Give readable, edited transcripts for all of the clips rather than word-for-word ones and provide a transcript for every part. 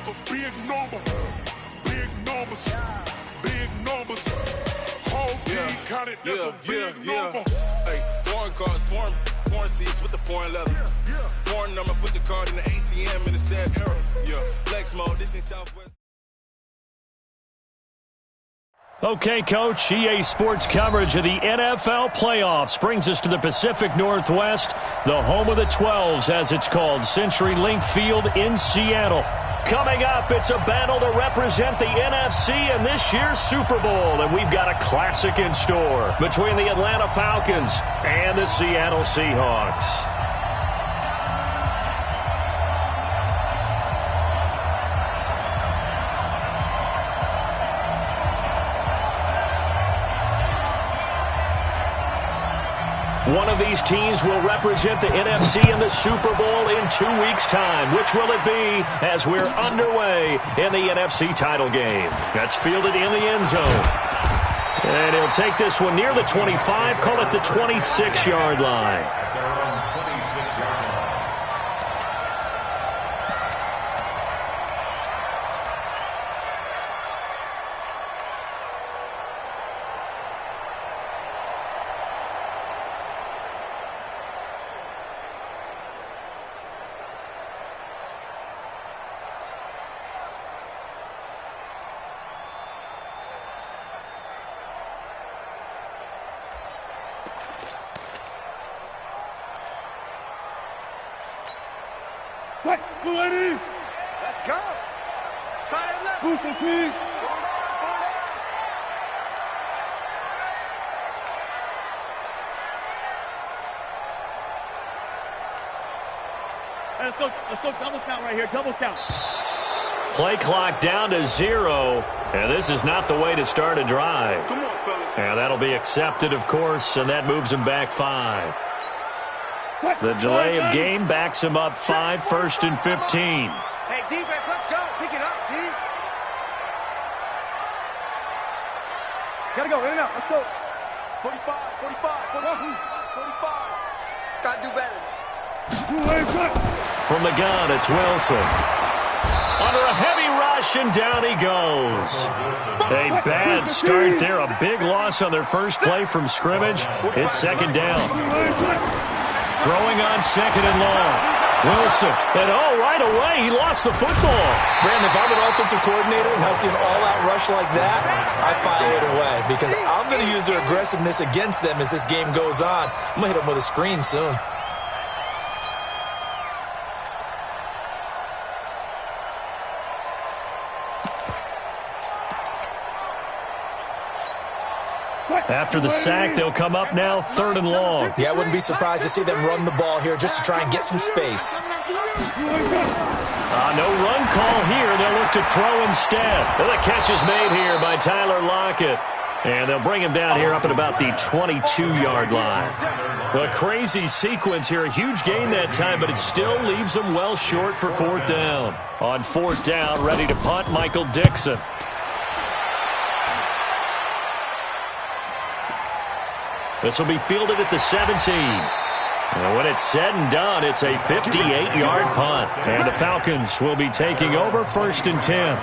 That's a big number. Big numbers. Big numbers. Whole team counted. That's a big number. Hey, foreign cars, foreign seats with the foreign leather. Foreign number, put the card in the ATM in the sad era. Yeah, flex mode, this ain't Southwest. Okay, Coach, EA Sports coverage of the NFL playoffs brings us to the Pacific Northwest, the home of the 12s, as it's called, CenturyLink Field in Seattle. Coming up, it's a battle to represent the NFC in this year's Super Bowl, and we've got a classic in store between the Atlanta Falcons and the Seattle Seahawks. One of these teams will represent the NFC in the Super Bowl in 2 weeks' time. Which will it be as we're underway in the NFC title game? That's fielded in the end zone. And he'll take this one near the 25, call it the 26-yard line. Let's go. Cut it left. Boost the team. Let's go double count right here, double count. Play clock down to 0, and this is not the way to start a drive. Come on, fellas. And that'll be accepted, of course, and that moves him back 5. The delay of game backs him up 5, 1st and 15. Hey, defense, let's go. Pick it up, D. Gotta go, in and out. Let's go. 45, 45. Gotta do better. From the gun, it's Wilson. Under a heavy rush, and down he goes. A bad start there. A big loss on their first play from scrimmage. It's second down. Throwing on second and long. Wilson, and right away, he lost the football. Brandon, if I'm an offensive coordinator and I see an all-out rush like that, I file it away because I'm going to use their aggressiveness against them as this game goes on. I'm going to hit them with a screen soon. After the sack, they'll come up now 3rd and long. Yeah, I wouldn't be surprised to see them run the ball here just to try and get some space. No run call here. They'll look to throw instead. Well, the catch is made here by Tyler Lockett. And they'll bring him down here up at about the 22-yard line. A crazy sequence here. A huge gain that time, but it still leaves them well short for 4th down. On 4th down, ready to punt, Michael Dixon. This will be fielded at the 17. And when it's said and done, it's a 58-yard punt. And the Falcons will be taking over 1st and 10.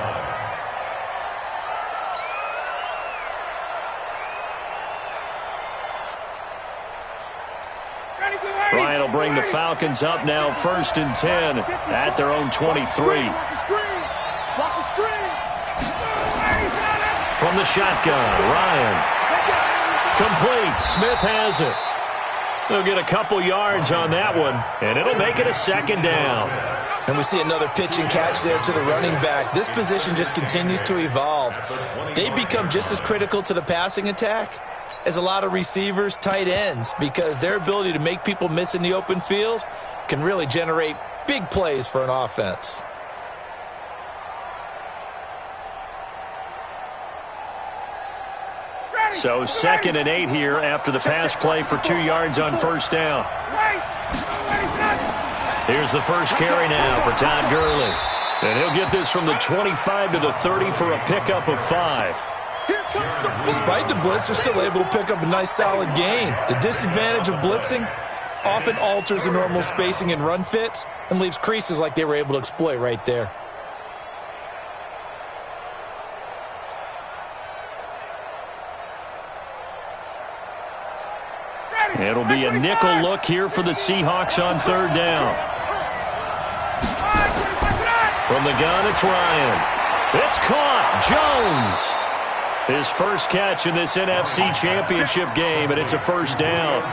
Ryan will bring the Falcons up now 1st and 10 at their own 23. Watch the screen. From the shotgun, Ryan. Complete. Smith has it. They'll get a couple yards on that one, and it'll make it a 2nd down. And we see another pitch and catch there to the running back. This position just continues to evolve. They become just as critical to the passing attack as a lot of receivers, tight ends, because their ability to make people miss in the open field can really generate big plays for an offense. So 2nd and 8 here after the pass play for 2 yards on 1st down. Here's the first carry now for Todd Gurley. And he'll get this from the 25 to the 30 for a pickup of 5. Despite the blitz, they're still able to pick up a nice solid gain. The disadvantage of blitzing often alters the normal spacing and run fits and leaves creases like they were able to exploit right there. It'll be a nickel look here for the Seahawks on third down. From the gun, it's Ryan. It's caught. Jones. His first catch in this NFC Championship game, and it's a first down.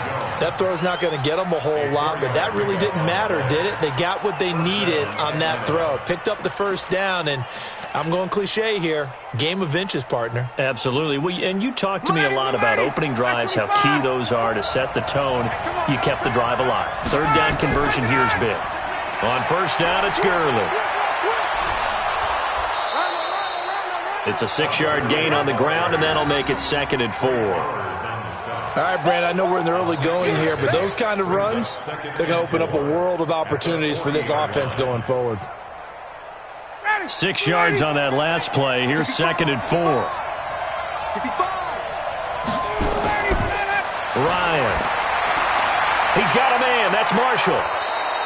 That throw's not going to get them a whole lot, but that really didn't matter, did it? They got what they needed on that throw. Picked up the first down, and I'm going cliche here. Game of inches, partner. Absolutely. Well, and you talked to me a lot about opening drives, how key those are to set the tone. You kept the drive alive. Third down conversion here is big. On first down, it's Gurley. It's a 6-yard gain on the ground, and that'll make it 2nd and 4. All right, Brand, I know we're in the early going here, but those kind of runs, they're going to open up a world of opportunities for this offense going forward. 6 yards on that last play. Here's 2nd and 4. Ryan. He's got a man. That's Marshall.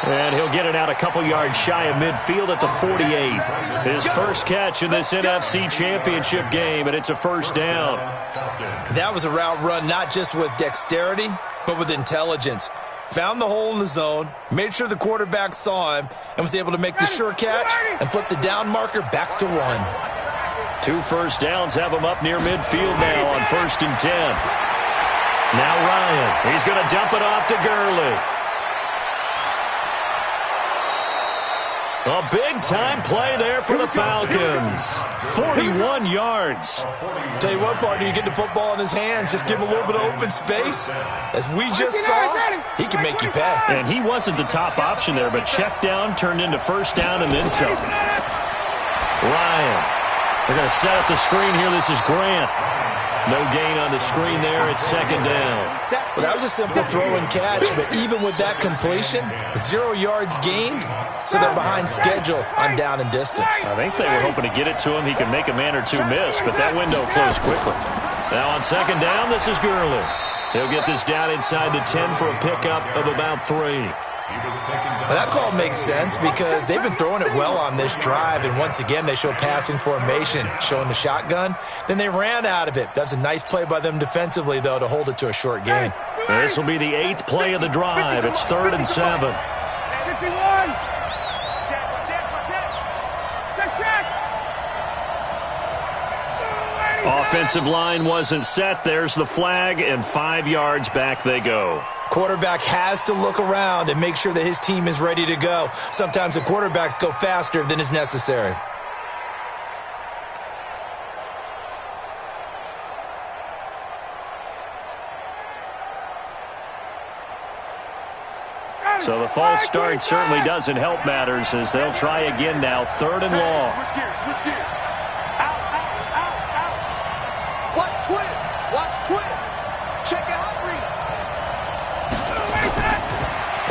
And he'll get it out a couple yards shy of midfield at the 48. His first catch in this NFC Championship game, and it's a first down. That was a route run not just with dexterity, but with intelligence. Found the hole in the zone, made sure the quarterback saw him, and was able to make the sure catch and flip the down marker back to 1. 2 first downs have him up near midfield now on 1st and 10. Now Ryan. He's going to dump it off to Gurley. A big-time play there for the Falcons. 41 yards. Tell you what, partner, you get the football in his hands, just give him a little bit of open space. As we just saw, he can make you pay. And he wasn't the top option there, but check down turned into first down and then some. Ryan. They're going to set up the screen here. This is Grant. No gain on the screen there. It's 2nd down. Well, that was a simple throw and catch, but even with that completion, 0 yards gained, so they're behind schedule on down and distance. I think they were hoping to get it to him. He could make a man or two miss, but that window closed quickly. Now on 2nd down, this is Gurley. He'll get this down inside the 10 for a pickup of about 3. Well, that call makes sense because they've been throwing it well on this drive, and once again they show passing formation, showing the shotgun. Then they ran out of it. That's a nice play by them defensively, though, to hold it to a short gain. This will be the 8th play of the drive. It's 3rd and 7. Offensive line wasn't set. There's the flag, and 5 yards back they go. Quarterback has to look around and make sure that his team is ready to go. Sometimes the quarterbacks go faster than is necessary. So the false start certainly doesn't help matters as they'll try again now. 3rd and long. Switch gears, switch gears. Out, out, out, out. Watch twins. Watch twins. Check out Reed.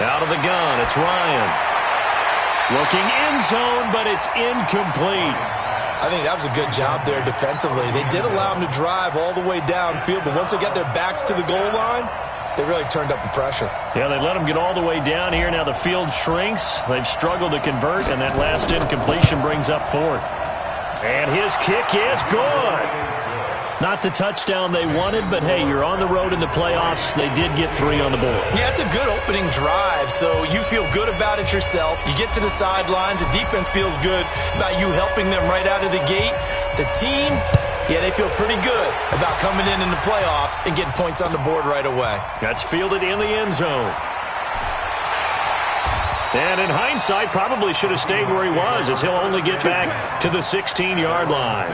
Out of the gun, it's Ryan. Looking end zone, but it's incomplete. I think that was a good job there defensively. They did allow them to drive all the way downfield, but once they got their backs to the goal line, they really turned up the pressure. Yeah, they let them get all the way down here. Now the field shrinks. They've struggled to convert, and that last incompletion brings up 4th. And his kick is good. Not the touchdown they wanted, but hey, you're on the road in the playoffs. They did get 3 on the board. Yeah, it's a good opening drive, so you feel good about it yourself. You get to the sidelines. The defense feels good about you helping them right out of the gate. The team, yeah, they feel pretty good about coming in the playoffs and getting points on the board right away. That's fielded in the end zone. And in hindsight, probably should have stayed where he was, as he'll only get back to the 16-yard line.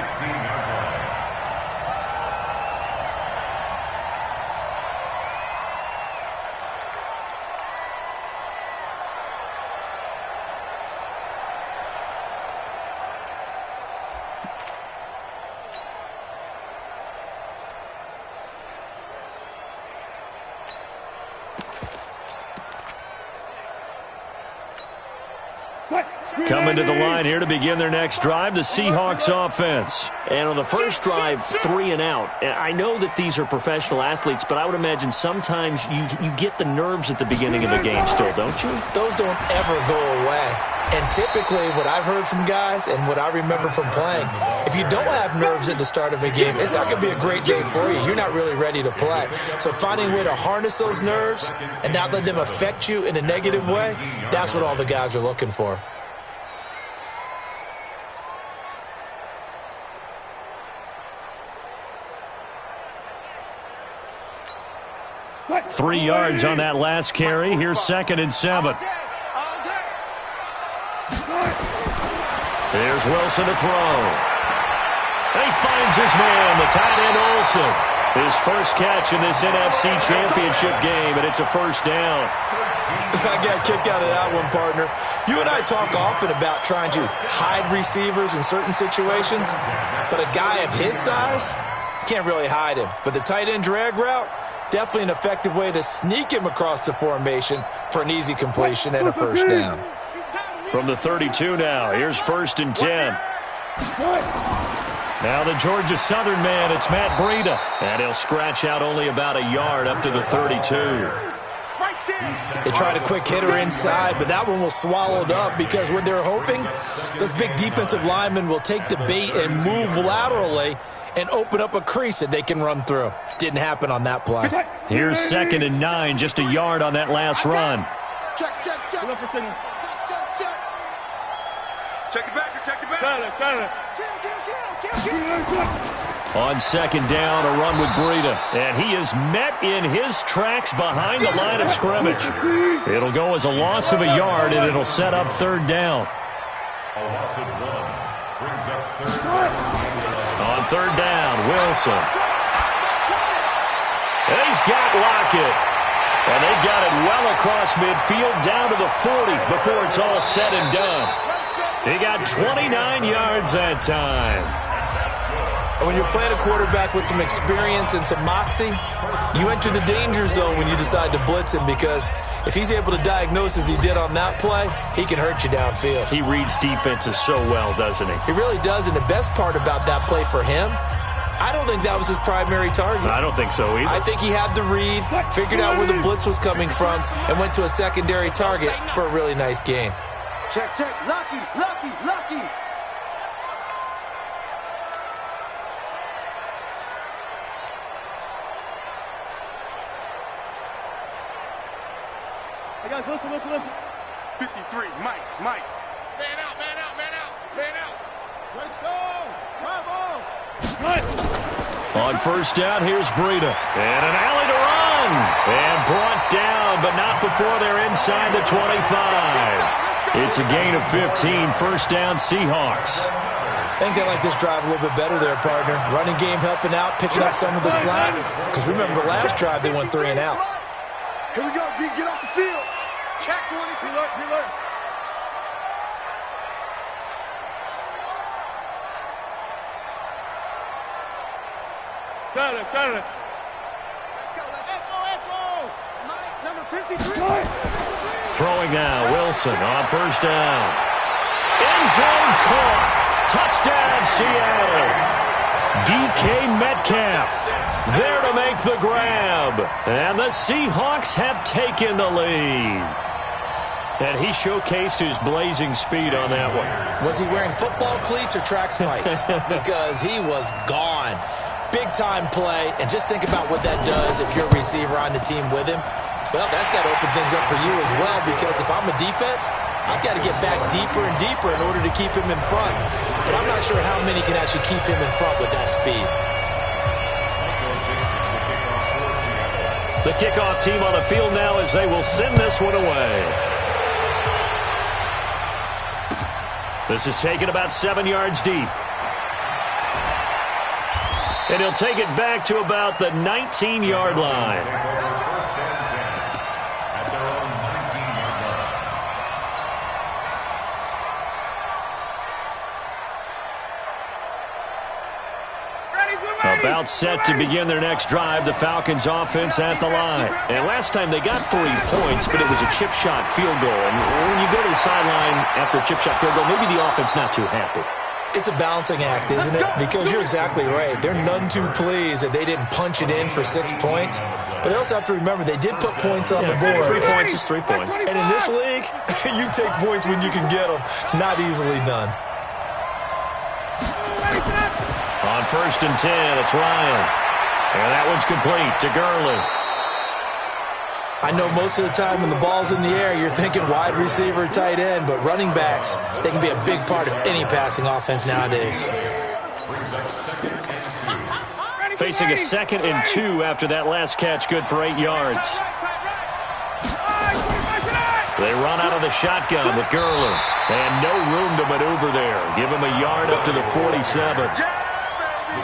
Coming to the line here to begin their next drive, the Seahawks offense. And on the first drive, 3 and out. I know that these are professional athletes, but I would imagine sometimes you get the nerves at the beginning of a game still, don't you? Those don't ever go away. And typically what I've heard from guys and what I remember from playing, if you don't have nerves at the start of a game, it's not going to be a great day for you. You're not really ready to play. So finding a way to harness those nerves and not let them affect you in a negative way, that's what all the guys are looking for. Three yards on that last carry. Here's 2nd and 7. Here's Wilson to throw. He finds his man, the tight end Olsen. His first catch in this NFC Championship game, and it's a first down. I got a kick out of that one, partner. You and I talk often about trying to hide receivers in certain situations, but a guy of his size, can't really hide him. But the tight end drag route, definitely an effective way to sneak him across the formation for an easy completion and a first down. From the 32 now, here's 1st and 10. Now the Georgia Southern man, it's Matt Breida. And he'll scratch out only about a yard up to the 32. They tried a quick hitter inside, but that one was swallowed up because what they're hoping, those big defensive linemen will take the bait and move laterally and open up a crease that they can run through. Didn't happen on that play. Here's 2nd and 9, just a yard on that last run. Check. Check it back. Check it back. On 2nd down, a run with Breida. And he is met in his tracks behind the line of scrimmage. It'll go as a loss of a yard, and it'll set up 3rd down. On 3rd down, Wilson. And he's got Lockett. And they got it well across midfield down to the 40 before it's all said and done. He got 29 yards that time. When you're playing a quarterback with some experience and some moxie, you enter the danger zone when you decide to blitz him, because if he's able to diagnose as he did on that play, he can hurt you downfield. He reads defenses so well, doesn't he? He really does, and the best part about that play for him, I don't think that was his primary target. I don't think so either. I think he had the read, figured out where the blitz was coming from, and went to a secondary target for a really nice gain. Check. Lucky. Hey guys, listen. 53, Mike. Man out. Let's go. Bravo. Good. On 1st down, here's Breida. And an alley to run. And brought down, but not before they're inside the 25. It's a gain of 15, 1st down Seahawks. I think they like this drive a little bit better there, partner. Running game helping out, picking up some of the slack. Because remember, last drive they went 3 and out. Here we go, D. Get off the field. Check 20. Preload. Got it. Let's go. Number 53. Throwing now, Wilson on 1st down. End zone caught. Touchdown, Seattle. DK Metcalf there to make the grab. And the Seahawks have taken the lead. And he showcased his blazing speed on that one. Was he wearing football cleats or track spikes? Because he was gone. Big-time play, and just think about what that does if you're a receiver on the team with him. Well, that's got to open things up for you as well, because if I'm a defense, I've got to get back deeper and deeper in order to keep him in front. But I'm not sure how many can actually keep him in front with that speed. The kickoff team on the field now as they will send this one away. This is taken about 7 yards deep. And he'll take it back to about the 19-yard line. About set to begin their next drive, the Falcons offense at the line. And last time they got 3 points, but it was a chip shot field goal. And when you go to the sideline after a chip shot field goal, maybe the offense not too happy. It's a balancing act, isn't it? Because you're exactly right. They're none too pleased that they didn't punch it in for 6 points. But they also have to remember they did put points on the board. 3 points is 3 points. And in this league, you take points when you can get them. Not easily done. On 1st and 10, it's Ryan. And that one's complete to Gurley. I know most of the time when the ball's in the air, you're thinking wide receiver, tight end, but running backs, they can be a big part of any passing offense nowadays. Facing a 2nd and 2 after that last catch, good for 8 yards. They run out of the shotgun with Gurley. And no room to maneuver there. Give him a yard up to the 47.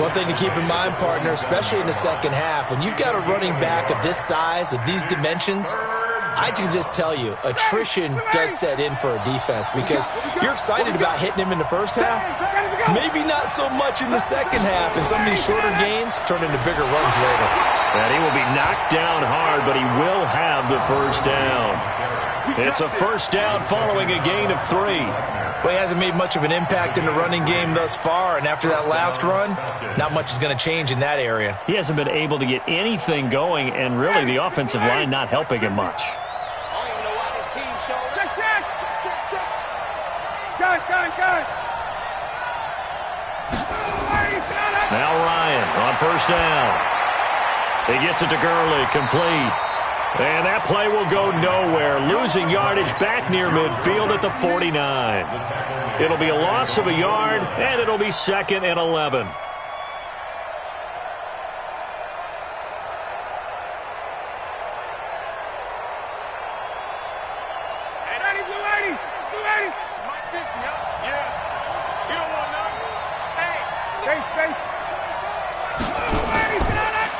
One thing to keep in mind, partner, especially in the second half, when you've got a running back of this size, of these dimensions, I can just tell you, attrition does set in for a defense because you're excited about hitting him in the first half. Maybe not so much in the second half, and some of these shorter gains turn into bigger runs later. And he will be knocked down hard, but he will have the first down. It's a first down following a gain of 3. Well, he hasn't made much of an impact in the running game thus far, and after that last run, not much is going to change in that area. He hasn't been able to get anything going, and really the offensive line not helping him much. Now Ryan on first down. He gets it to Gurley, complete. And that play will go nowhere, losing yardage back near midfield at the 49. It'll be a loss of a yard, and it'll be 2nd and 11.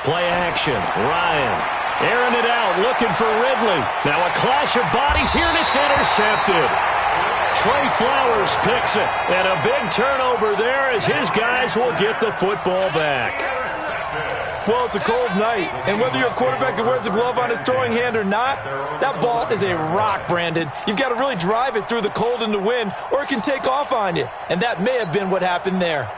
Play action, Ryan. Airing it out, looking for Ridley. Now a clash of bodies here, and it's intercepted. Trey Flowers picks it, and a big turnover there as his guys will get the football back. Well, it's a cold night, and whether you're a quarterback that wears a glove on his throwing hand or not, that ball is a rock, Brandon. You've got to really drive it through the cold and the wind, or it can take off on you, and that may have been what happened there.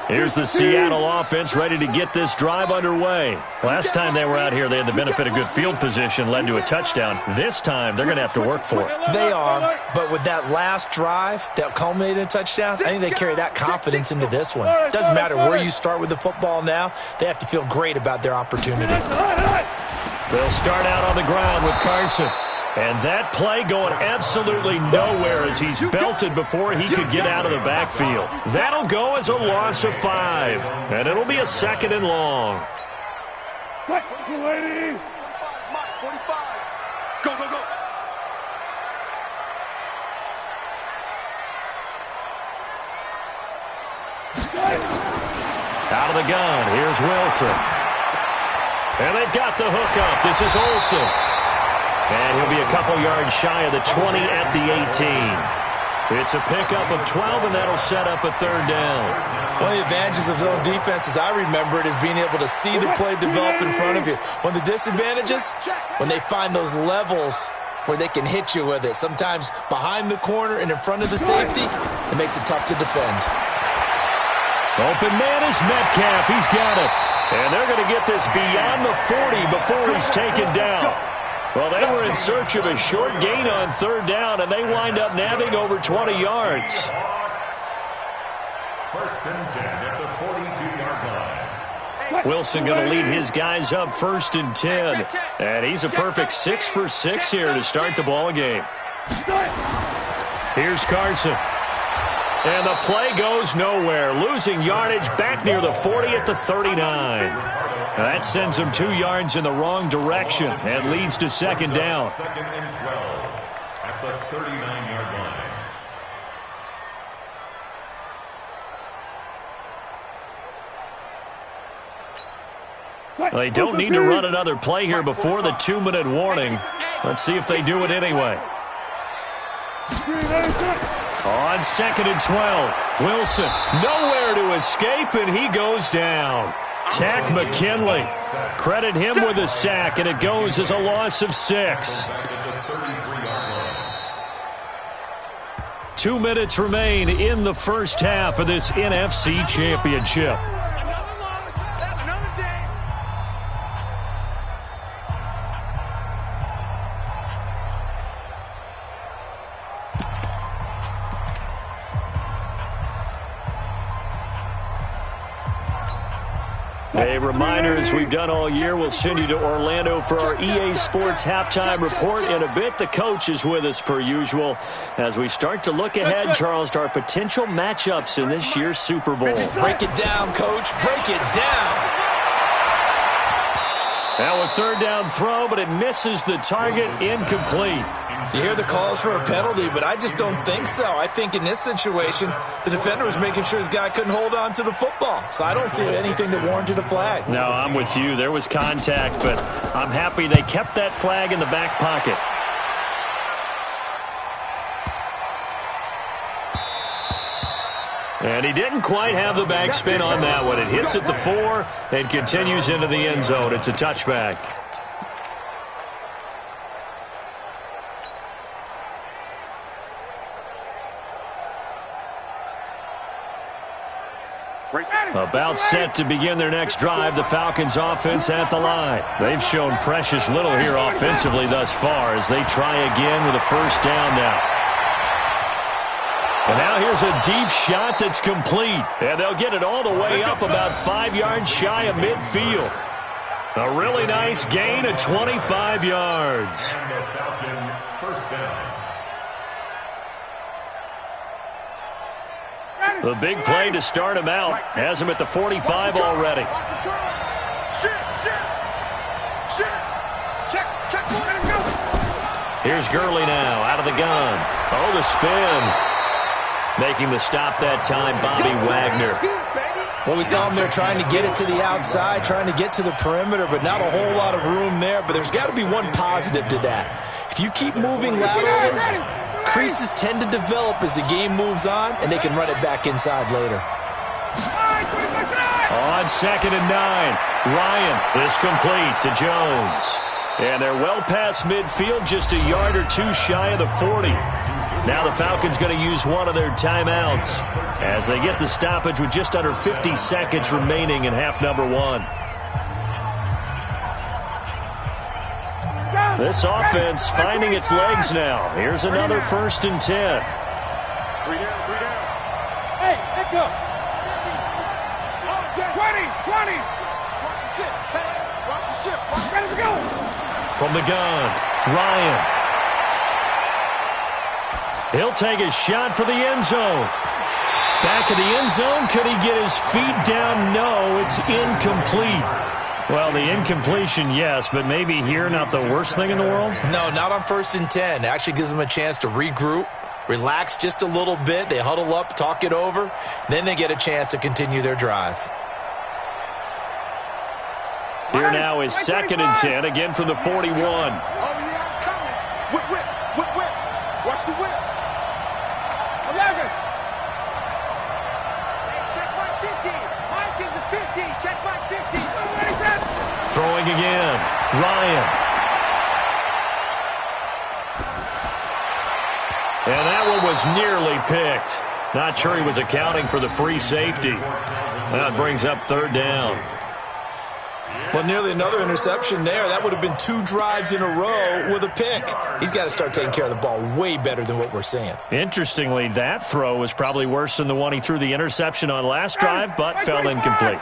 Here's the Seattle offense ready to get this drive underway. Last time they were out here, they had the benefit of good field position, led to a touchdown. This time, they're going to have to work for it. They are, but with that last drive that culminated in a touchdown, I think they carry that confidence into this one. It doesn't matter where you start with the football now. They have to feel great about their opportunity. They'll start out on the ground with Carson. And that play going absolutely nowhere as he's belted before he could get out of the backfield. That'll go as a loss of 5. And it'll be a 2nd and long. Go, go, go. Out of the gun, here's Wilson. And they've got the hook up. This is Olsen. And he'll be a couple yards shy of the 20 at the 18. It's a pickup of 12, and that'll set up a 3rd down. One of the advantages of zone defense, as I remember it, is being able to see the play develop in front of you. One of the disadvantages, when they find those levels where they can hit you with it, sometimes behind the corner and in front of the safety, it makes it tough to defend. Open man is Metcalf. He's got it. And they're going to get this beyond the 40 before he's taken down. Well, they were in search of a short gain on 3rd down, and they wind up nabbing over 20 yards. 1st and 10 at the 42-yard line. Wilson going to lead his guys up 1st and 10. And he's a perfect 6 for 6 here to start the ball game. Here's Carson. And the play goes nowhere, losing yardage back near the 40 at the 39. That sends him 2 yards in the wrong direction and leads to 2nd down. 2nd and 12 at the 39-yard line. They don't need to run another play here before the 2-minute warning. Let's see if they do it anyway. On 2nd and 12, Wilson nowhere to escape, and he goes down. Tack McKinley. Credit him with a sack, and it goes as a loss of 6. 2 minutes remain in the first half of this NFC Championship. A reminder, as we've done all year, we'll send you to Orlando for our EA Sports halftime report in a bit. The coach is with us per usual as we start to look ahead, Charles, to our potential matchups in this year's Super Bowl. Break it down, Coach. Break it down. Now a third down throw, but it misses the target, incomplete. You hear the calls for a penalty, but I just don't think so. I think in this situation, the defender was making sure his guy couldn't hold on to the football. So I don't see anything that warranted a flag. No, I'm with you. There was contact, but I'm happy they kept that flag in the back pocket. And he didn't quite have the backspin on that one. It hits at the 4 and continues into the end zone. It's a touchback. About set to begin their next drive, the Falcons offense at the line. They've shown precious little here offensively thus far as they try again with a first down now. And now here's a deep shot that's complete. And they'll get it all the way up about 5 yards shy of midfield. A really nice gain of 25 yards. The big play to start him out has him at the 45 already. Here's Gurley now out of the gun. Oh, the spin. Making the stop that time, Bobby Wagner. Well, we saw him there trying to get it to the outside, trying to get to the perimeter, but not a whole lot of room there. But there's got to be one positive to that. If you keep moving laterally, creases tend to develop as the game moves on, and they can run it back inside later. On 2nd and 9, Ryan is complete to Jones. And they're well past midfield, just a yard or two shy of the 40. Now the Falcons going to use one of their timeouts as they get the stoppage with just under 50 seconds remaining in half number 1. This offense finding its legs now. Here's another 1st and 10. 3 down. Hey, let go. 20. Watch the ship. Watch the ship. Ready to go. From the gun, Ryan. He'll take a shot for the end zone. Back of the end zone. Could he get his feet down? No, it's incomplete. Well, the incompletion, yes, but maybe here not the worst thing in the world? No, not on 1st and 10. It actually gives them a chance to regroup, relax just a little bit. They huddle up, talk it over. Then they get a chance to continue their drive. Here now is 2nd and 10, again from the 41. Oh, yeah, I'm coming. Whip. Watch the whip. 11. Check my 50. Mike is a 50. Check my 50. Throwing again, Ryan. And that one was nearly picked. Not sure he was accounting for the free safety. That brings up 3rd down. Well, nearly another interception there. That would have been 2 drives in a row with a pick. He's got to start taking care of the ball way better than what we're seeing. Interestingly, that throw was probably worse than the one he threw the interception on last drive, but fell incomplete.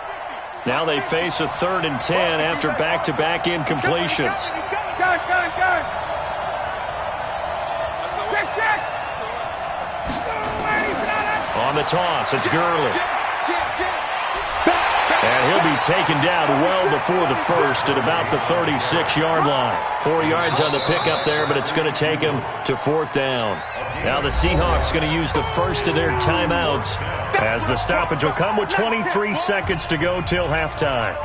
Now they face a 3rd and 10 after back-to-back incompletions. On the toss, it's Gurley. And he'll be taken down well before the first at about the 36-yard line. 4 yards on the pickup there, but it's going to take him to 4th down. Now the Seahawks going to use the first of their timeouts as the stoppage will come with 23 seconds to go till halftime.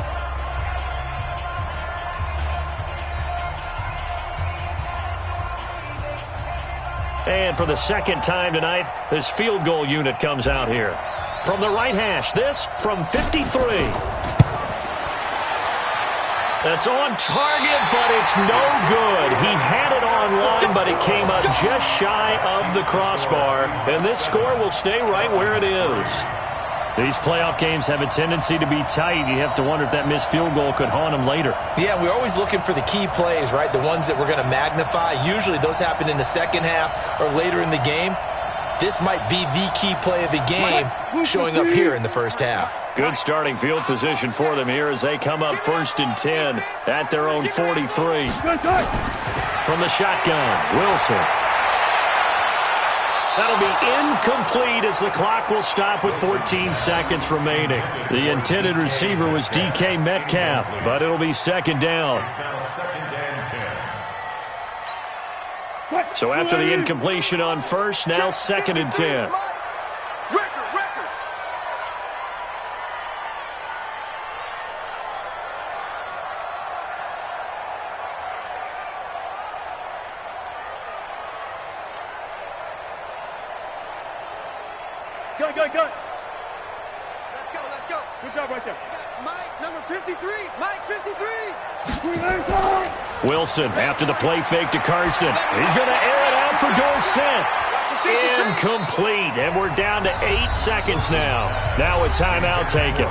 And for the second time tonight, this field goal unit comes out here. From the right hash, this from 53. That's on target, but it's no good. He had it on line, but it came up just shy of the crossbar. And this score will stay right where it is. These playoff games have a tendency to be tight. You have to wonder if that missed field goal could haunt them later. Yeah, we're always looking for the key plays, right? The ones that we're going to magnify. Usually those happen in the second half or later in the game. This might be the key play of the game showing up here in the first half. Good starting field position for them here as they come up 1st and 10 at their own 43. From the shotgun, Wilson. That'll be incomplete as the clock will stop with 14 seconds remaining. The intended receiver was DK Metcalf, but it'll be 2nd down. So after the incompletion on 1st, now 2nd and 10. Go. Let's go. Good job right there. Mike, number 53. Mike, 53. Wilson after the play fake to Carson. He's going to air it out for Dorsett. Incomplete, and we're down to 8 seconds now. Now a timeout taken.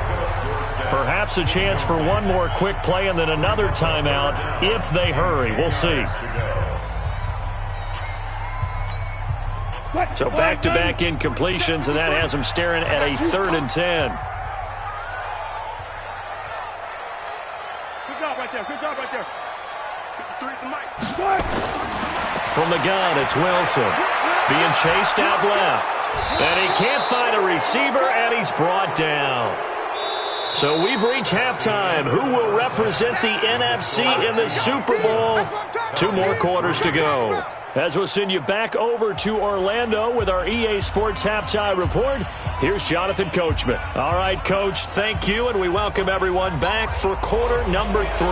Perhaps a chance for one more quick play and then another timeout if they hurry. We'll see. So back-to-back incompletions, and that has them staring at a 3rd and 10. Good job right there. 53 to Mike. From the gun, it's Wilson. Being chased out left. And he can't find a receiver, and he's brought down. So we've reached halftime. Who will represent the NFC in the Super Bowl? 2 more quarters to go. As we'll send you back over to Orlando with our EA Sports Halftime Report, here's Jonathan Coachman. All right, Coach, thank you, and we welcome everyone back for quarter number 3.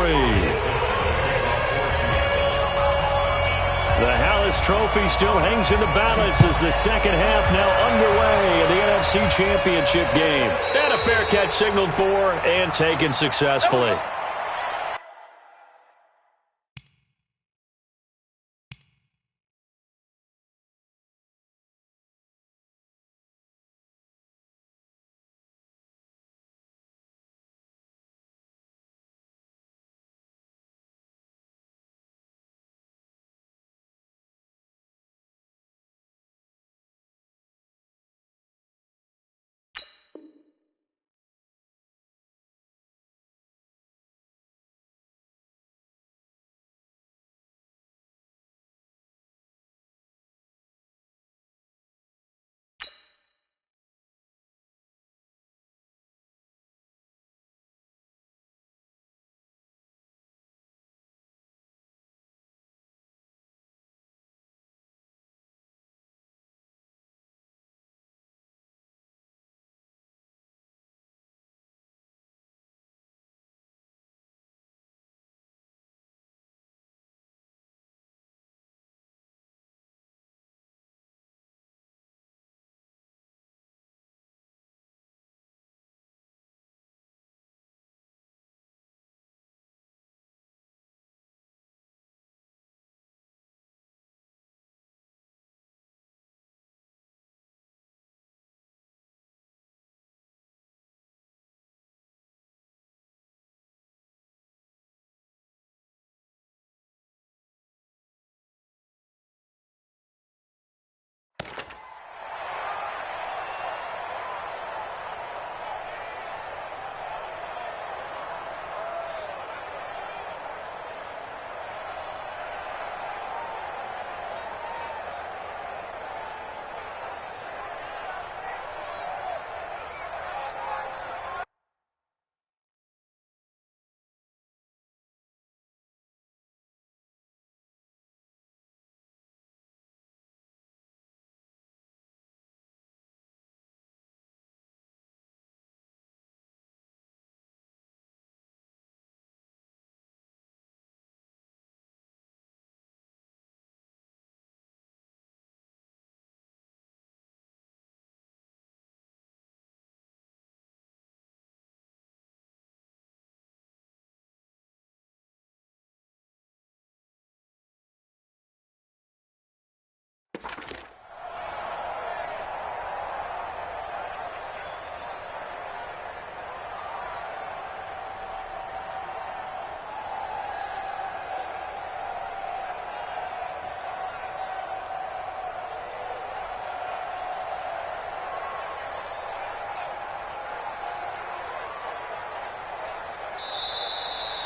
The Hallis Trophy still hangs in the balance as the second half now underway in the NFC Championship game. And a fair catch signaled for and taken successfully.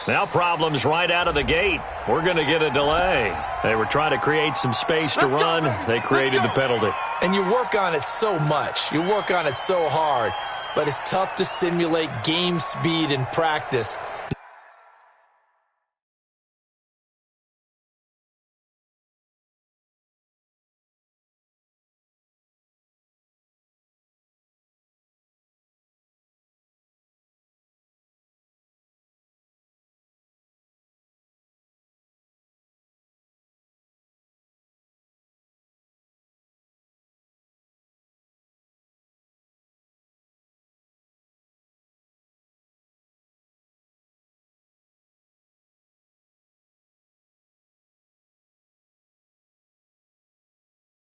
Now problems right out of the gate. We're going to get a delay. They were trying to create some space to run. They created the penalty. And you work on it so much. You work on it so hard. But it's tough to simulate game speed in practice.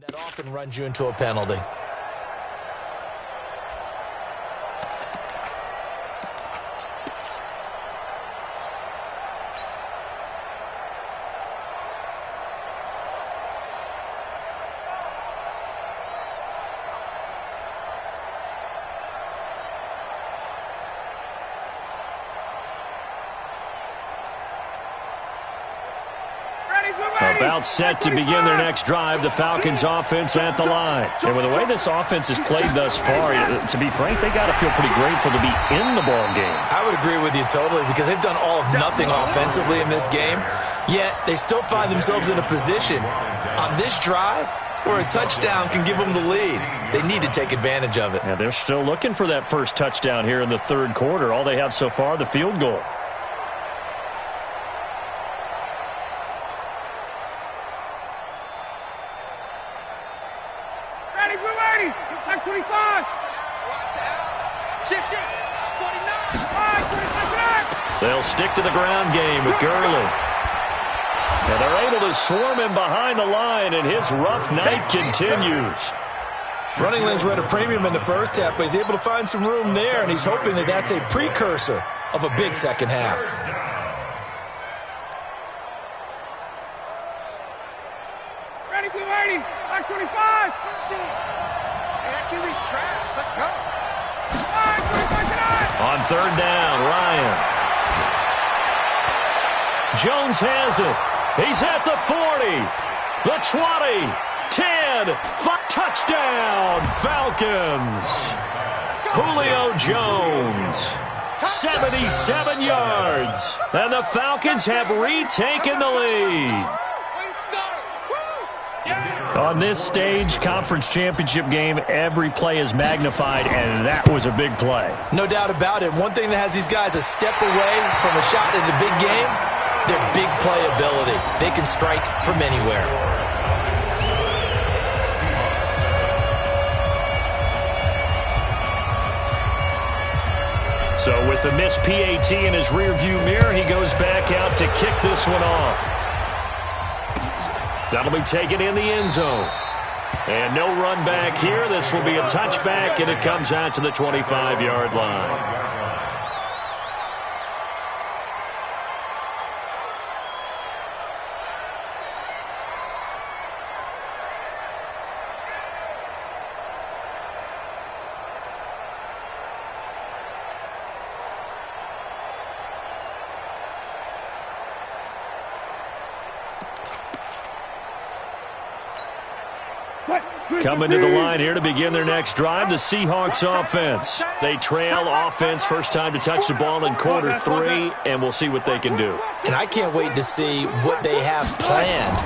That often runs you into a penalty. About set to begin their next drive, the Falcons offense at the line. And with the way this offense has played thus far, to be frank, they got to feel pretty grateful to be in the ball game. I would agree with you totally because they've done all of nothing offensively in this game, yet they still find themselves in a position on this drive where a touchdown can give them the lead. They need to take advantage of it. Yeah, they're still looking for that first touchdown here in the third quarter. All they have so far, the field goal. They'll stick to the ground game with Gurley. And they're able to swarm him behind the line, and his rough night continues. Running lanes were at a premium in the first half, but he's able to find some room there, and he's hoping that that's a precursor of a big second half. Ready, blue 80, like 25. That QB's trash. Let's go. On third down, Ryan. Jones has it. He's at the 40, the 20, 10, touchdown, Falcons. Julio Jones, 77 yards, and the Falcons have retaken the lead. On this stage, conference championship game, every play is magnified, and that was a big play. No doubt about it. One thing that has these guys a step away from a shot at the big game, their big playability. They can strike from anywhere. So with the missed PAT in his rearview mirror, he goes back out to kick this one off. That'll be taken in the end zone. And no run back here. This will be a touchback, and it comes out to the 25-yard line. Coming to the line here to begin their next drive, the Seahawks offense. They trail offense, first time to touch the ball in quarter 3, and we'll see what they can do. And I can't wait to see what they have planned,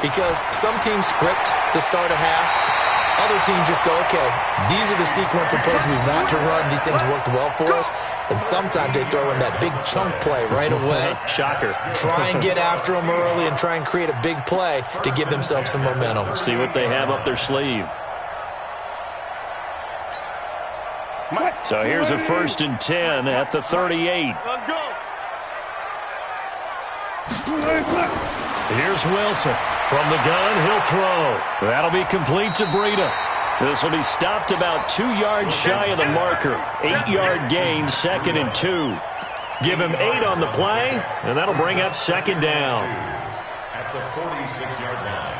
because some teams script to start a half. Other teams just go, okay, these are the sequence of plays we want to run. These things worked well for us. And sometimes they throw in that big chunk play right away. Shocker. Try and get after them early and try and create a big play to give themselves some momentum. See what they have up their sleeve. So here's a 1st and 10 at the 38. Let's go. Here's Wilson. From the gun, he'll throw. That'll be complete to Breida. This will be stopped about 2 yards shy of the marker. 8-yard gain, 2nd and 2. Give him 8 on the play, and that'll bring up 2nd down. At the 46-yard line.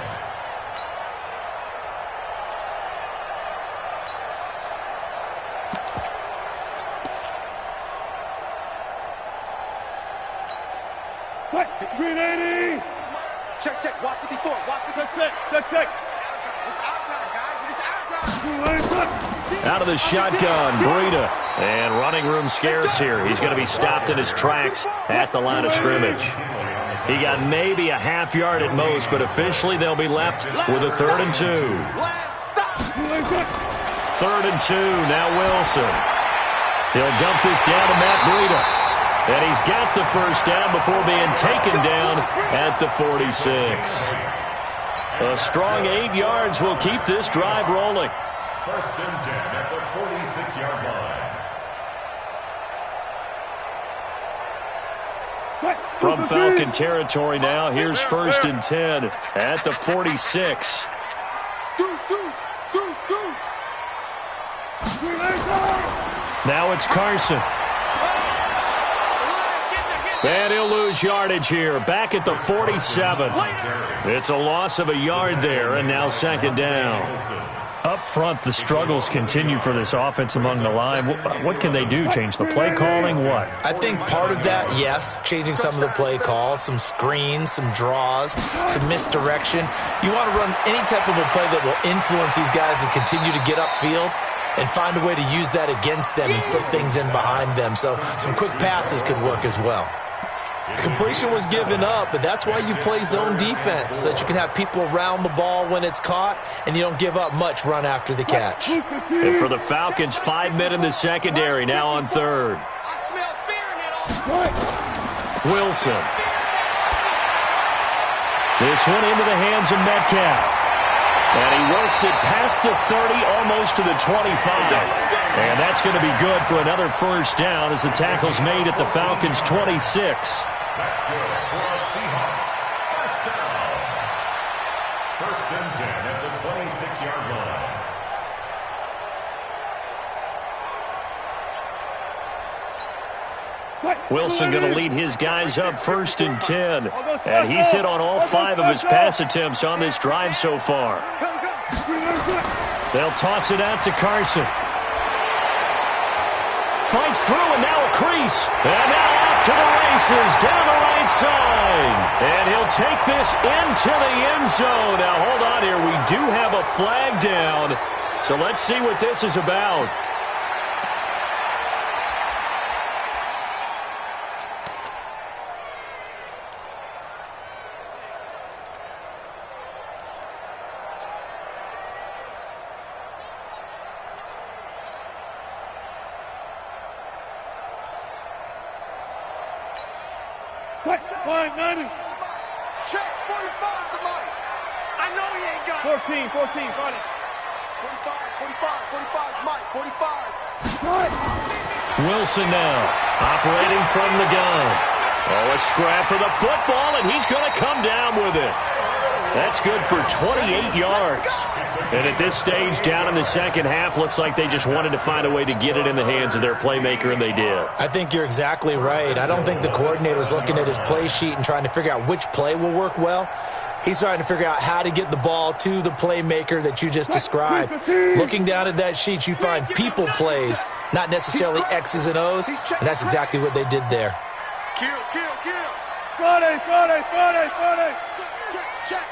380. Check. Watch 54. Watch 54. Check. It's our time, guys. It's our time. Out of the shotgun, Breida. And running room scarce here. He's going to be stopped in his tracks at the line of scrimmage. He got maybe a half yard at most, but officially they'll be left with a 3rd and 2. 3rd and 2, now Wilson. He'll dump this down to Matt Breida. And he's got the first down before being taken down at the 46. A strong 8 yards will keep this drive rolling. 1st and 10 at the 46-yard line. From Falcon territory now, here's 1st and 10 at the 46. Now it's Carson. And he'll lose yardage here, back at the 47. It's a loss of a yard there, and now 2nd down. Up front, the struggles continue for this offense among the line. What can they do? Change the play calling? What? I think part of that, yes, changing some of the play calls, some screens, some draws, some misdirection. You want to run any type of a play that will influence these guys to continue to get upfield and find a way to use that against them and slip things in behind them. So some quick passes could work as well. Completion was given up, but that's why you play zone defense, so that you can have people around the ball when it's caught, and you don't give up much run after the catch. And for the Falcons, 5 men in the secondary, now on 3rd. Wilson. This one into the hands of Metcalf. And he works it past the 30, almost to the 25. And that's going to be good for another 1st down as the tackle's made at the Falcons' 26. That's good for the Seahawks. 1st down. 1st and 10 at the 26-yard line. Wilson going to lead his guys up 1st and 10. And he's hit on all 5 of his pass attempts on this drive so far. They'll toss it out to Carson. Fights through, and now a crease. And now off to the races, down the right side. And he'll take this into the end zone. Now, hold on here. We do have a flag down. So let's see what this is about. Flag 90. Check 45 to Mike. I know he ain't got 14, got it. 45, Mike, 45. Wilson now, operating from the gun. Oh, a scrap for the football, and he's going to come down with it. That's good for 28 yards. And at this stage, down in the second half, looks like they just wanted to find a way to get it in the hands of their playmaker, and they did. I think you're exactly right. I don't think the coordinator's looking at his play sheet and trying to figure out which play will work well. He's trying to figure out how to get the ball to the playmaker that you just described. Looking down at that sheet, you find people plays, not necessarily X's and O's, and that's exactly what they did there. Kill. Friday. Check.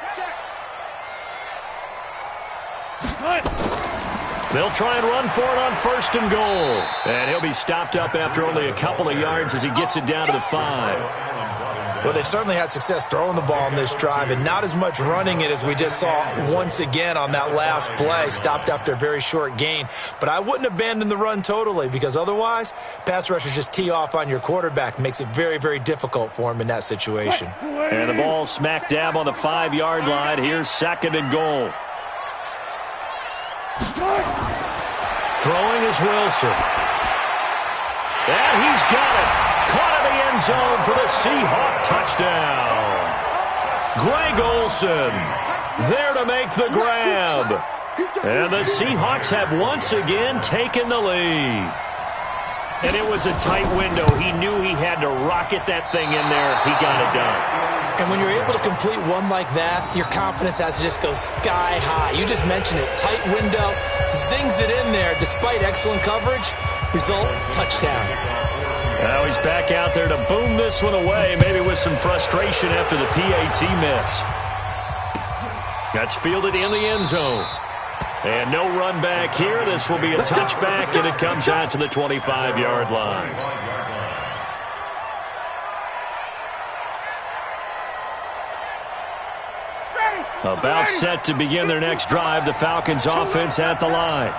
They'll try and run for it on 1st and goal. And he'll be stopped up after only a couple of yards as he gets it down to the 5. Well, they certainly had success throwing the ball on this drive and not as much running it as we just saw once again on that last play, stopped after a very short gain. But I wouldn't abandon the run totally, because otherwise, pass rushers just tee off on your quarterback. Makes it very, very difficult for him in that situation. And the ball smack dab on the 5-yard line. Here's 2nd and goal. Throwing is Wilson. And he's got it. Caught in the end zone for the Seahawk touchdown. Greg Olsen there to make the grab. And the Seahawks have once again taken the lead. And it was a tight window. He knew he had to rocket that thing in there. He got it done. And when you're able to complete one like that, your confidence has to just go sky high. You just mentioned it. Tight window, zings it in there despite excellent coverage. Result, touchdown. Now he's back out there to boom this one away, maybe with some frustration after the PAT miss. That's fielded in the end zone. And no run back here. This will be a touchback, and it comes out to the 25-yard line. About set to begin their next drive, the Falcons offense at the line.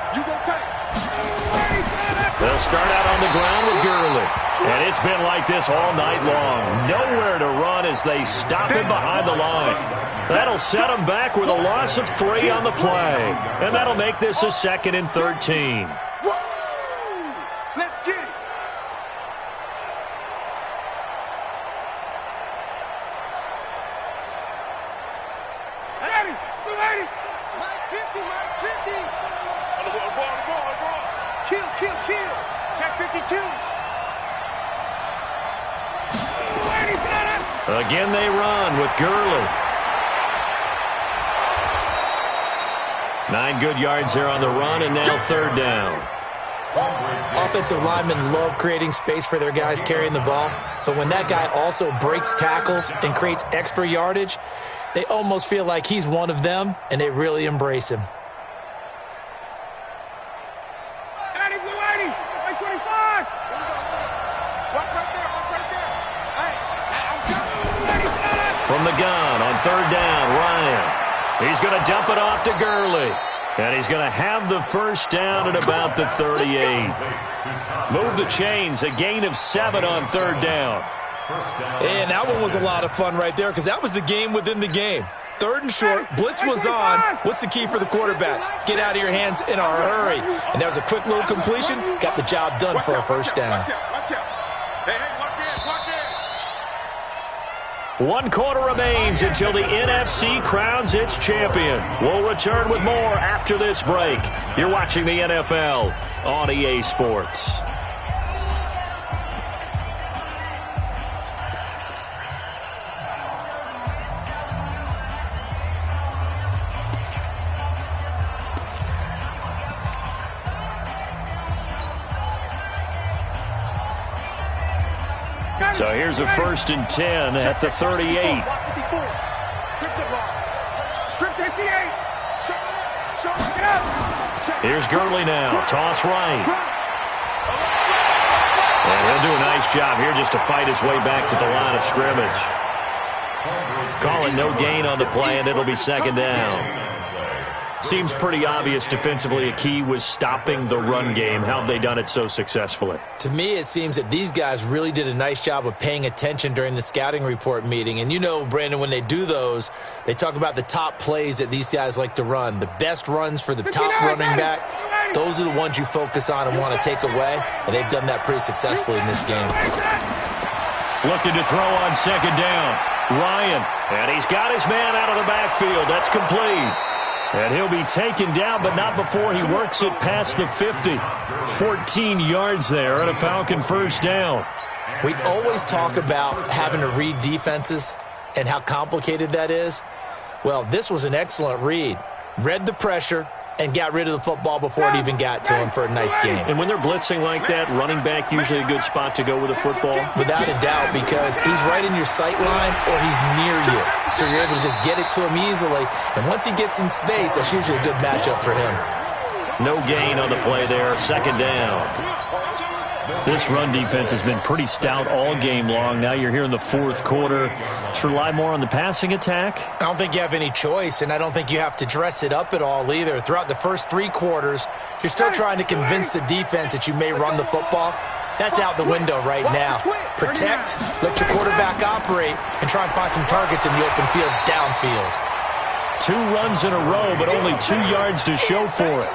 They'll start out on the ground with Gurley. And it's been like this all night long. Nowhere to run as they stop him behind the line. That'll set him back with a loss of 3 on the play. And that'll make this a 2nd and 13. Let's get it. Kill. Check 52. Again they run with Gurley. 9 good yards there on the run, and now 3rd down. Offensive linemen love creating space for their guys carrying the ball, but when that guy also breaks tackles and creates extra yardage, they almost feel like he's one of them, and they really embrace him. From the gun on 3rd down, Ryan. He's going to dump it off to Gurley. And he's going to have the 1st down at about the 38. Move the chains, a gain of 7 on 3rd down. And that one was a lot of fun right there because that was the game within the game. 3rd and short, blitz was on. What's the key for the quarterback? Get out of your hands in a hurry. And that was a quick little completion. Got the job done for a 1st down. Watch out. Hey, watch it. 1 quarter remains until the NFC crowns its champion. We'll return with more after this break. You're watching the NFL on EA Sports. So here's a 1st and 10 at the 38. Here's Gurley now. Toss right. And he'll do a nice job here just to fight his way back to the line of scrimmage. Call it no gain on the play, and it'll be 2nd down. Seems pretty obvious defensively a key was stopping the run game. How have they done it so successfully? To me, it seems that these guys really did a nice job of paying attention during the scouting report meeting. And you know, Brandon, when they do those, they talk about the top plays that these guys like to run. The best runs for the top running back, those are the ones you focus on and want to take away. And they've done that pretty successfully in this game. Looking to throw on 2nd down. Ryan, and he's got his man out of the backfield. That's complete. And he'll be taken down, but not before he works it past the 50. 14 yards there and a Falcon 1st down. We always talk about having to read defenses and how complicated that is. Well, this was an excellent read. Read the pressure and got rid of the football before it even got to him for a nice game. And when they're blitzing like that, running back usually a good spot to go with the football? Without a doubt, because he's right in your sight line or he's near you. So you're able to just get it to him easily. And once he gets in space, that's usually a good matchup for him. No gain on the play there. 2nd down. This run defense has been pretty stout all game long. Now you're here in the 4th quarter. Let's rely more on the passing attack. I don't think you have any choice, and I don't think you have to dress it up at all either. Throughout the first 3 quarters, you're still trying to convince the defense that you may run the football. That's out the window right now. Protect, let your quarterback operate, and try and find some targets in the open field downfield. 2 runs in a row, but only 2 yards to show for it.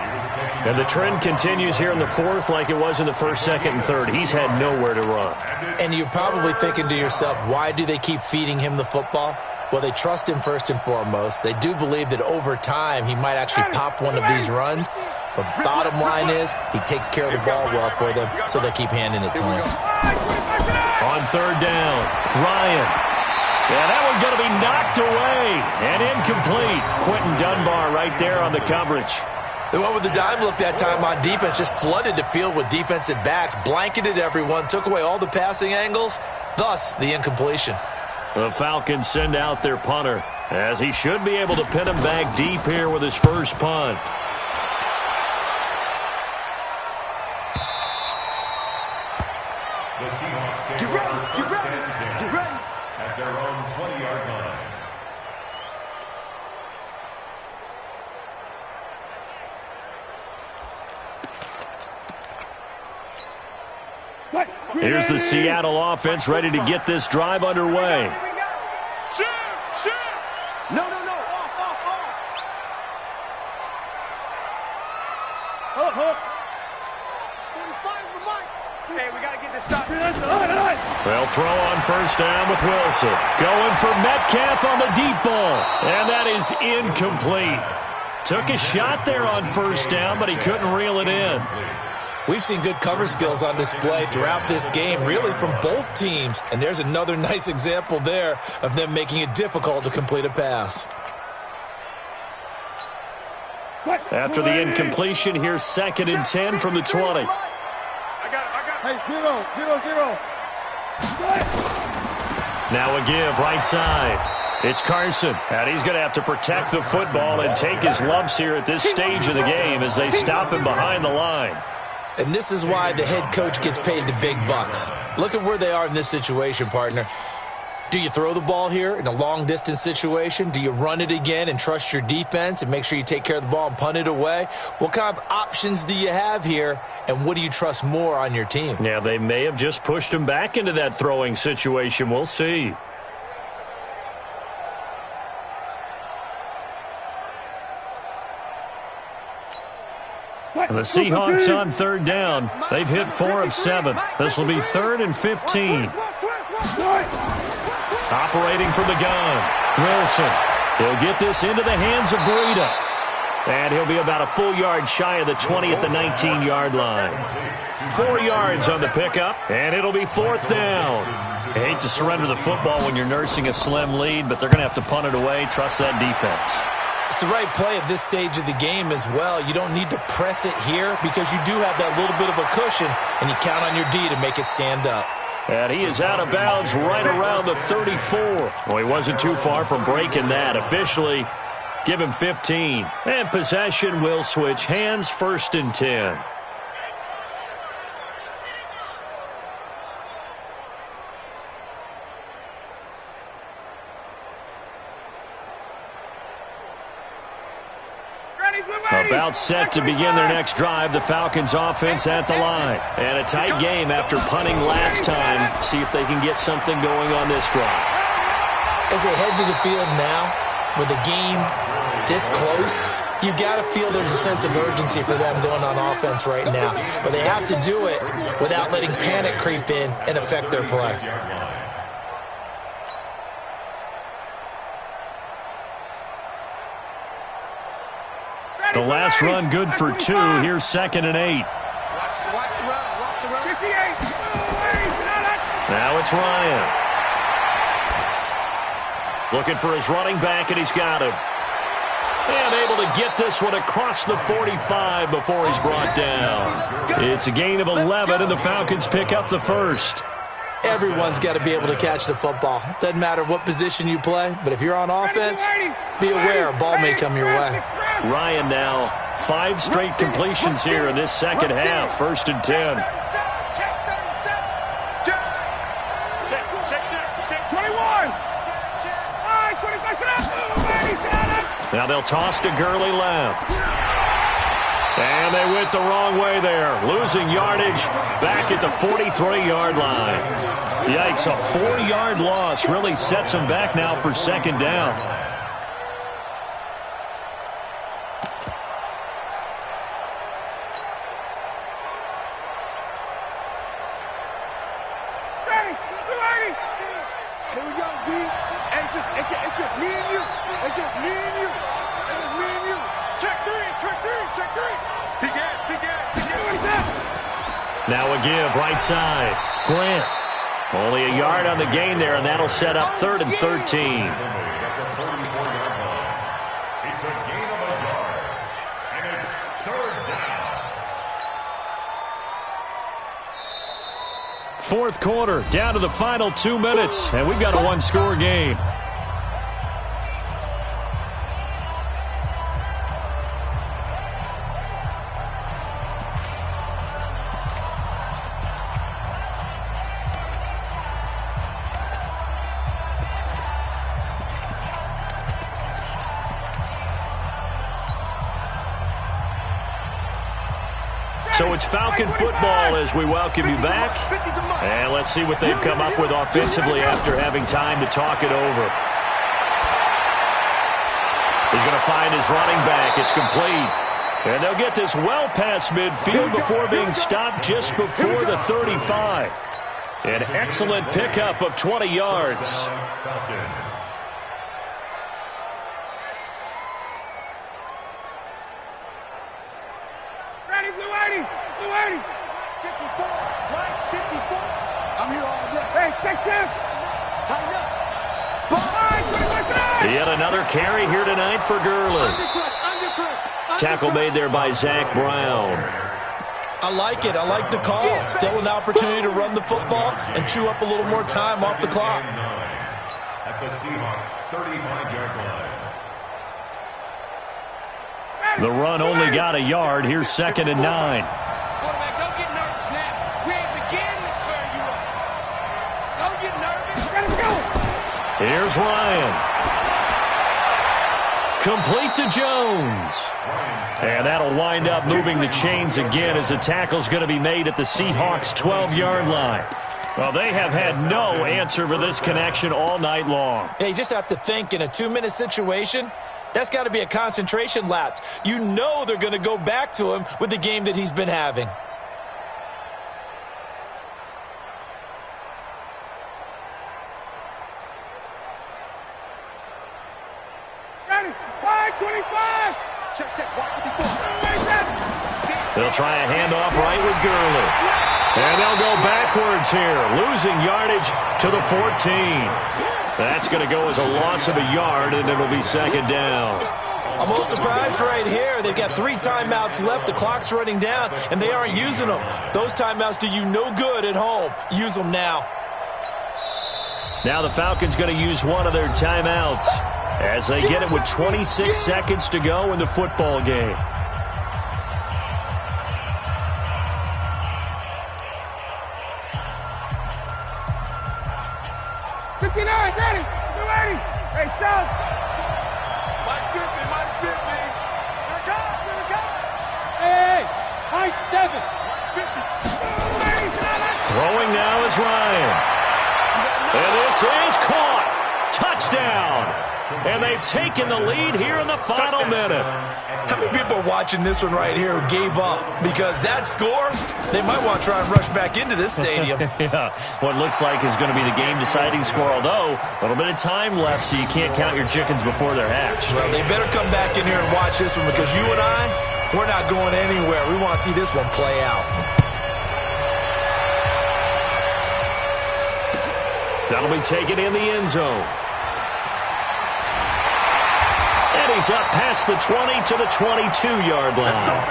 And the trend continues here in the 4th like it was in the 1st, 2nd, and 3rd. He's had nowhere to run. And you're probably thinking to yourself, why do they keep feeding him the football? Well, they trust him first and foremost. They do believe that over time he might actually pop one of these runs. But bottom line is he takes care of the ball well for them, so they keep handing it to him. On 3rd down, Ryan. Yeah, that one's going to be knocked away and incomplete. Quentin Dunbar right there on the coverage. They went with the dime look that time on defense, just flooded the field with defensive backs, blanketed everyone, took away all the passing angles, thus the incompletion. The Falcons send out their punter, as he should be able to pin him back deep here with his first punt. The Seahawks take over first and 10 at their own 20-yard line. Here's the Seattle offense ready to get this drive underway. No. Off. Hook. 45's the mic. Hey, we got to get this stopped. They'll throw on first down with Wilson. Going for Metcalf on the deep ball. And that is incomplete. Took a shot there on first down, but he couldn't reel it in. We've seen good cover skills on display throughout this game, really from both teams. And there's another nice example there of them making it difficult to complete a pass. After the incompletion, here's 2nd and 10 from the 20. I got it. Hey, zero. Now a give right side. It's Carson, and he's going to have to protect the football and take his lumps here at this stage of the game as they stop him behind the line. And this is why the head coach gets paid the big bucks. Look at where they are in this situation, partner. Do you throw the ball here in a long-distance situation? Do you run it again and trust your defense and make sure you take care of the ball and punt it away? What kind of options do you have here, and what do you trust more on your team? Yeah, they may have just pushed him back into that throwing situation. We'll see. And the Seahawks on third down. They've hit 4 of 7. This will be 3rd and 15. Operating from the gun. Wilson. He'll get this into the hands of Breida. And he'll be about a full yard shy of the 20 at the 19-yard line. 4 yards on the pickup, and it'll be 4th down. I hate to surrender the football when you're nursing a slim lead, but they're going to have to punt it away. Trust that defense. It's the right play at this stage of the game as well. You don't need to press it here because you do have that little bit of a cushion, and you count on your D to make it stand up. And he is out of bounds right around the 34. Well, he wasn't too far from breaking that. Officially, give him 15. And possession will switch hands, 1st and 10. About set to begin their next drive. The Falcons offense at the line. And a tight game after punting last time. See if they can get something going on this drive. As they head to the field now, with the game this close, you've got to feel there's a sense of urgency for them going on offense right now. But they have to do it without letting panic creep in and affect their play. The last run good for 2. Here's 2nd and 8. Now it's Ryan. Looking for his running back, and he's got him. And able to get this one across the 45 before he's brought down. It's a gain of 11, and the Falcons pick up the first. Everyone's got to be able to catch the football. Doesn't matter what position you play, but if you're on offense, be aware a ball may come your way. Ryan now, 5 straight completions here in this second half. 1st and 10. Now they'll toss to Gurley left. And they went the wrong way there. Losing yardage back at the 43-yard line. Yikes, a 4-yard loss really sets them back now for 2nd down. It's just me and you. It's just me and you. It's just me and you. Check three. Big ass. Now a give right side. Grant. Only a yard on the gain there, and that'll set up 3rd and 13. It's a gain of a yard, and it's 3rd down. 4th quarter, down to the final 2 minutes, and we've got a one-score game. So it's Falcon football as we welcome you back. And let's see what they've come up with offensively after having time to talk it over. He's going to find his running back. It's complete. And they'll get this well past midfield before being stopped just before the 35. An excellent pickup of 20 yards. I'm here all day. Hey, take time. Tighten up. Spot. Yet another carry here tonight for Gurley. Tackle made there by Zach Brown. I like it. I like the call. Still an opportunity to run the football and chew up a little more time off the clock. At the Seahawks' 35-yard line. The run only got a yard. Here's 2nd and 9. Quarterback, don't get nervous now. We ain't beginning to turn you up. Don't get nervous. Let us go. Here's Ryan. Complete to Jones. And that'll wind up moving the chains again as the tackle's going to be made at the Seahawks' 12-yard line. Well, they have had no answer for this connection all night long. Yeah, you just have to think in a 2-minute situation, that's got to be a concentration lapse. You know they're going to go back to him with the game that he's been having. Ready. 5-25. Check, watch the ball. They'll try a handoff right with Gurley. And they'll go backwards here, losing yardage to the 14. That's going to go as a loss of a yard, and it'll be 2nd down. I'm a little surprised right here. They've got 3 timeouts left. The clock's running down, and they aren't using them. Those timeouts do you no good at home. Use them now. Now the Falcons going to use one of their timeouts as they get it with 26 seconds to go in the football game. Ready. You ready? Hey, South. Mike fit me. Here it comes. Hey, high 7. Throwing now is Ryan. And this is caught. Touchdown. And they've taken the lead here in the final minute. How many people are watching this one right here who gave up? Because that score, they might want to try and rush back into this stadium. Yeah, what looks like is going to be the game-deciding score, although a little bit of time left, so you can't count your chickens before they're hatched. Well, they better come back in here and watch this one because you and I, we're not going anywhere. We want to see this one play out. That'll be taken in the end zone. And he's up past the 20 to the 22-yard line.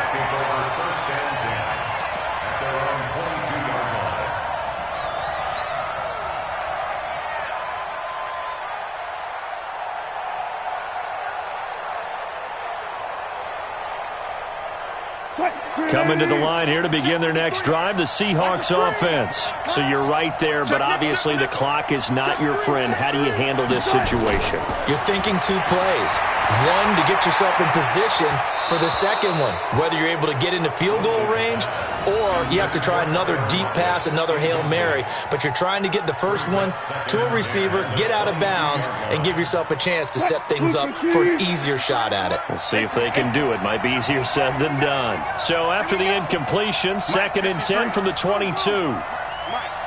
Coming to the line here to begin their next drive, the Seahawks offense. So you're right there, but obviously the clock is not your friend. How do you handle this situation? You're thinking 2 plays. One, to get yourself in position for the second one, whether you're able to get into field goal range or you have to try another deep pass, another Hail Mary. But you're trying to get the first one to a receiver, get out of bounds, and give yourself a chance to set things up for an easier shot at it. We'll see if they can do it. Might be easier said than done. So after the incompletion, 2nd and 10 from the 22.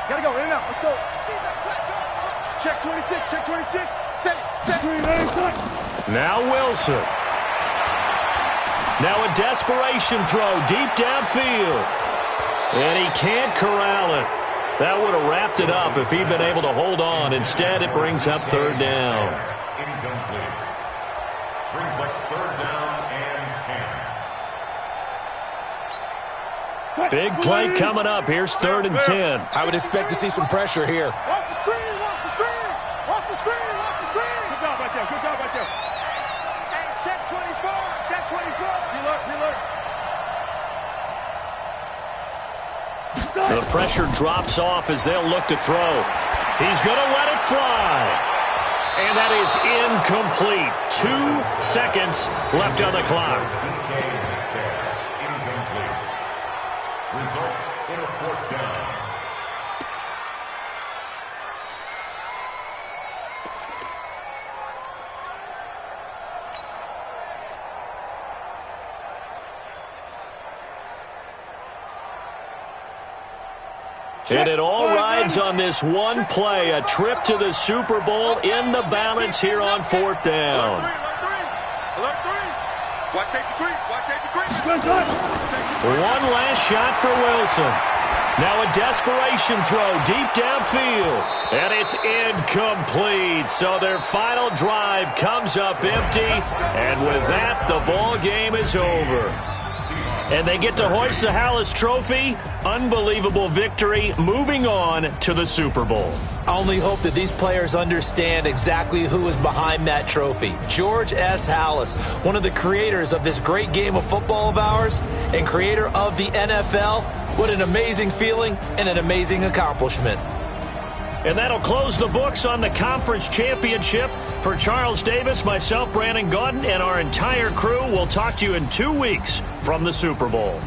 Gotta go, in and out, let's go. Check 26, set. Now Wilson. Now a desperation throw deep downfield. And he can't corral it. That would have wrapped it up if he'd been able to hold on. Instead, it brings up third down. Incomplete. Brings up third down and 10. Big play coming up. Here's 3rd and 10. I would expect to see some pressure here. Watch the screen, watch the screen. Watch the screen, watch the screen. Good job right there, good job right there. Hey, check 24, check 24. Reload. The pressure drops off as they'll look to throw. He's going to let it fly. And that is incomplete. 2 seconds left on the clock. Incomplete. Results in a 4th down. And it all rides on this one play, a trip to the Super Bowl in the balance here on 4th down. Alert 3. Watch safety 3. Watch safety 3. One last shot for Wilson. Now a desperation throw deep downfield. And it's incomplete. So their final drive comes up empty. And with that, the ball game is over. And they get to hoist the Harris Trophy. Unbelievable victory, moving on to the Super Bowl. I only hope that these players understand exactly who is behind that trophy. George S. Halas, one of the creators of this great game of football of ours and creator of the NFL. What an amazing feeling and an amazing accomplishment. And that'll close the books on the conference championship. For Charles Davis, myself, Brandon Gaudin, and our entire crew, we'll talk to you in 2 weeks from the Super Bowl.